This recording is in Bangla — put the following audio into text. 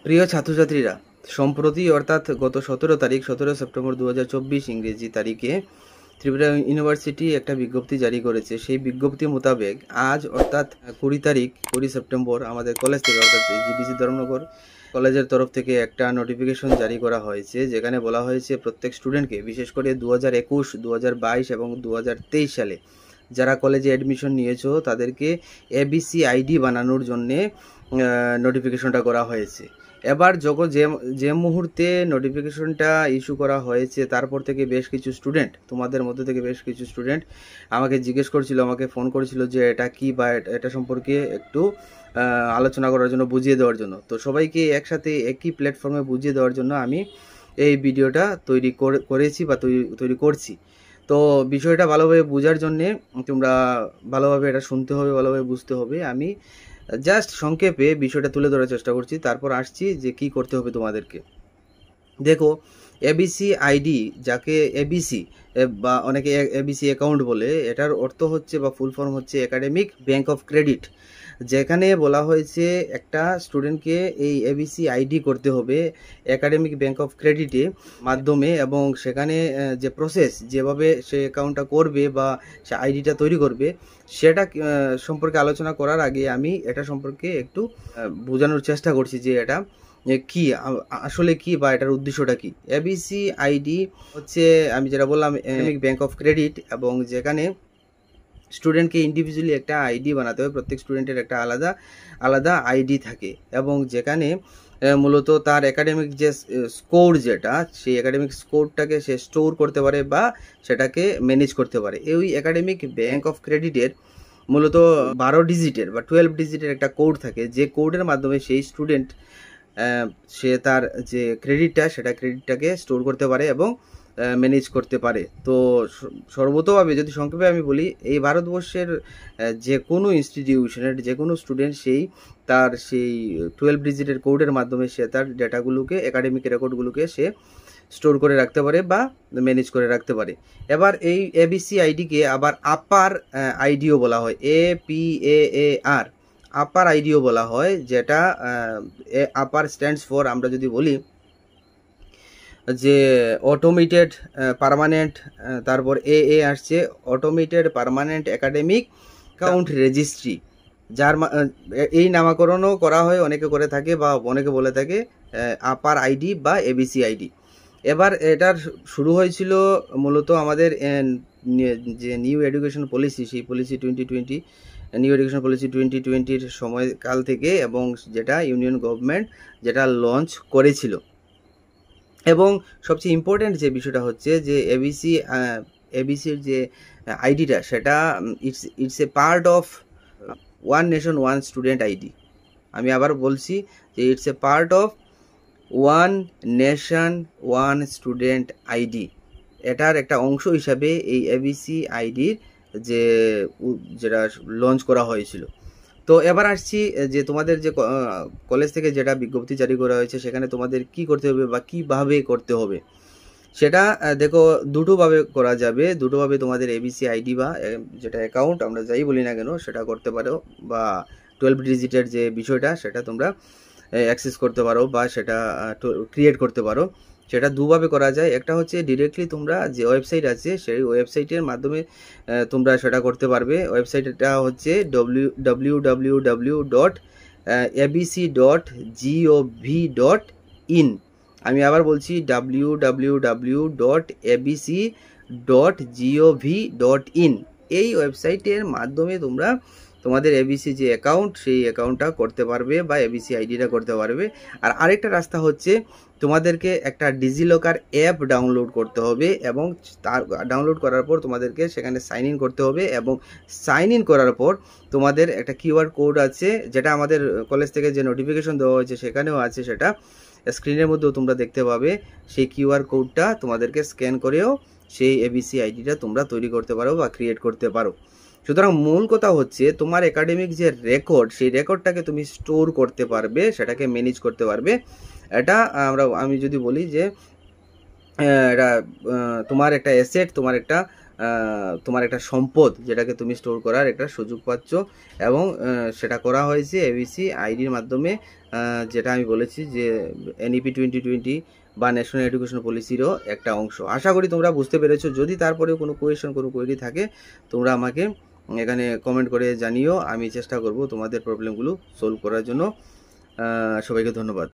প্রিয় ছাত্রছাত্রীরা, সম্প্রতি অর্থাৎ গত 17 সেপ্টেম্বর 2024 ইংরেজি তারিখে ত্রিপুরা ইউনিভার্সিটি একটা বিজ্ঞপ্তি জারি করেছে। সেই বিজ্ঞপ্তি মোতাবেক আজ অর্থাৎ 20 সেপ্টেম্বর আমাদের কলেজ থেকে অর্থাৎ জিডিসি ধর্মনগর কলেজের তরফ থেকে একটা নোটিফিকেশন জারি করা হয়েছে, যেখানে বলা হয়েছে প্রত্যেক স্টুডেন্টকে, বিশেষ করে 2021, 2022 এবং 2023 সালে যারা কলেজে অ্যাডমিশন নিয়েছো তাদেরকে এবিসি আইডি বানানোর জন্যে নোটিফিকেশনটা করা হয়েছে। এবার যখন যে মুহূর্তে নোটিফিকেশনটা ইস্যু করা হয়েছে, তারপর থেকে বেশ কিছু স্টুডেন্ট, তোমাদের মধ্যে থেকে বেশ কিছু স্টুডেন্ট আমাকে জিজ্ঞেস করছিল, আমাকে ফোন করেছিল যে এটা কি বা এটা সম্পর্কে একটু আলোচনা করার জন্য, বুঝিয়ে দেওয়ার জন্য। তো সবাইকে একসাথে একই প্ল্যাটফর্মে বুঝিয়ে দেওয়ার জন্য আমি এই ভিডিওটা করেছি বা তৈরি করছি। তো বিষয়টা ভালোভাবে বোঝার জন্যে তোমরা ভালোভাবে এটা শুনতে হবে, ভালোভাবে বুঝতে হবে। আমি জাস্ট সংক্ষেপে বিষয়টা তুলে ধরার চেষ্টা করছি, তারপর আসছি যে কি করতে হবে তোমাদেরকে। দেখো, এবিসি আইডি, যাকে এবিসি বা অনেকে এবিসি অ্যাকাউন্ট বলে, এটার অর্থ হচ্ছে বা ফুল ফর্ম হচ্ছে একাডেমিক ব্যাংক অফ ক্রেডিট। যেখানে বলা হয়েছে একটা স্টুডেন্টকে এই এবিসি আইডি করতে হবে একাডেমিক ব্যাংক অফ ক্রেডিটের মাধ্যমে, এবং সেখানে যে প্রসেস, যেভাবে সে অ্যাকাউন্টটা করবে বা সে আইডিটা তৈরি করবে, সেটা সম্পর্কে আলোচনা করার আগে আমি এটা সম্পর্কে একটু বোঝানোর চেষ্টা করছি যে এটা কি আসলে কি বা এটার উদ্দেশ্যটা কি। এবিসি আইডি হচ্ছে, আমি যেটা বললাম, একাডেমিক ব্যাংক অফ ক্রেডিট, এবং যেখানে স্টুডেন্টকে ইন্ডিভিজুয়ালি একটা আইডি বানাতে হবে। প্রত্যেক স্টুডেন্টের একটা আলাদা আলাদা আইডি থাকে, এবং যেখানে মূলত তার একাডেমিক যে স্কোর, যেটা সেই একাডেমিক স্কোরটাকে সে স্টোর করতে পারে বা সেটাকে ম্যানেজ করতে পারে। এই একাডেমিক ব্যাংক অফ ক্রেডিটের মূলত 12 ডিজিটের বা 12 ডিজিটের একটা কোড থাকে, যে কোডের মাধ্যমে সেই স্টুডেন্ট সে তার যে ক্রেডিটটাকে স্টোর করতে পারে এবং ম্যানেজ করতে পারে। তো সর্বতভাবে যদি সংক্ষেপে আমি বলি, এই ভারতবর্ষের যে কোনো ইনস্টিটিউশনের যে কোনো স্টুডেন্ট তার সেই 12 ডিজিটের কোডের মাধ্যমে সে তার ডেটাগুলোকে, একাডেমিক রেকর্ডগুলোকে সে স্টোর করে রাখতে পারে বা ম্যানেজ করে রাখতে পারে। এবার এই এবিসি আইডিকে আবার আপার আইডিও বলা হয়, APAAR, আপার আইডিও বলা হয়, যেটা আপার স্ট্যান্ডস ফর, আমরা যদি বলি যে অটোমেটেড পার্মানেন্ট, তারপর AA আসছে automated permanent academic account registry, যার এই নামকরণও করা হয়, অনেকে করে থাকে বা অনেকে বলে থাকে আপার আইডি বা এবিসি আইডি। এবার এটার শুরু হয়েছিল মূলত আমাদের যে নিউ এডুকেশন পলিসি, সেই পলিসি 2020, নিউ এডুকেশন পলিসি 2020-র সময়কাল থেকে, এবং যেটা ইউনিয়ন গভর্নমেন্ট যেটা লঞ্চ করেছিল। এবং সবচেয়ে ইম্পর্টেন্ট যে বিষয়টা হচ্ছে যে এবিসির যে আইডিটা, সেটা it's a part of one nation one student ID. আমি আবার বলছি যে it's a part of one nation one student ID. এটার একটা অংশ হিসাবে এই এবিসি আইডির যেটা লঞ্চ করা হয়েছিল। তো এবার আসছি যে তোমাদের যে কলেজ থেকে যেটা বিজ্ঞপ্তি জারি করা হয়েছে, সেখানে তোমাদের কি করতে হবে বা কিভাবে করতে হবে সেটা দেখো, দুটোভাবে করা যাবে। দুটোভাবে তোমাদের এবিসি আইডি বা যেটা অ্যাকাউন্ট আমরা যাই বলি না কেন, সেটা করতে পারো, বা 12 ডিজিটের যে বিষয়টা, সেটা তোমরা অ্যাক্সেস করতে পারো বা সেটা ক্রিয়েট করতে পারো। সেটা দুভাবে করা যায়। একটা হচ্ছে ডিরেক্টলি তোমরা যে ওয়েবসাইট আছে, সেই ওয়েবসাইটের মাধ্যমে তোমরা সেটা করতে পারবে। ওয়েবসাইটটা হচ্ছে www.abc.gov.in। আমি আবার বলছি www.abc.gov.in। এই ওয়েবসাইটের মাধ্যমে তোমরা তোমাদের এবিসি যে অ্যাকাউন্ট, সেই অ্যাকাউন্টটা করতে পারবে বা এবিসি আইডিটা করতে পারবে। আর আরেকটা রাস্তা হচ্ছে, তোমাদেরকে একটা ডিজিলকার অ্যাপ ডাউনলোড করতে হবে, এবং তার ডাউনলোড করার পর তোমাদেরকে সেখানে সাইন ইন করতে হবে, এবং সাইন ইন করার পর তোমাদের একটা কিউআর কোড আছে, যেটা আমাদের কলেজ থেকে যে নোটিফিকেশন দেওয়া হয়েছে সেখানেও আছে, সেটা স্ক্রিনের মধ্যেও তোমরা দেখতে পাবে। সেই কিউআর কোডটা তোমাদেরকে স্ক্যান করেও সেই এবিসি আইডিটা তোমরা তৈরি করতে পারো বা ক্রিয়েট করতে পারো। সুতরাং মূল কথা হচ্ছে, তোমার একাডেমিক যে রেকর্ড, সেই রেকর্ডটাকে তুমি স্টোর করতে পারবে, সেটাকে ম্যানেজ করতে পারবে। এটা আমি যদি বলি যে এটা তোমার একটা অ্যাসেট, তোমার একটা তোমার একটা সম্পদ, যেটাকে তুমি স্টোর করার একটা সুযোগ পাচ্ছ, এবং সেটা করা হয়েছে এবিসি আইডির মাধ্যমে, যেটা আমি বলেছি যে এনইপি 2020 বা ন্যাশনাল এডুকেশন পলিসিরও একটা অংশ। আশা করি তোমরা বুঝতে পেরেছো। যদি তারপরেও কোনো কোয়েশন, কোনো কোয়েরি থাকে, তোমরা আমাকে এখানে কমেন্ট করে জানিও। আমি চেষ্টা করব তোমাদের প্রবলেমগুলো সলভ করার জন্য। সবাইকে ধন্যবাদ।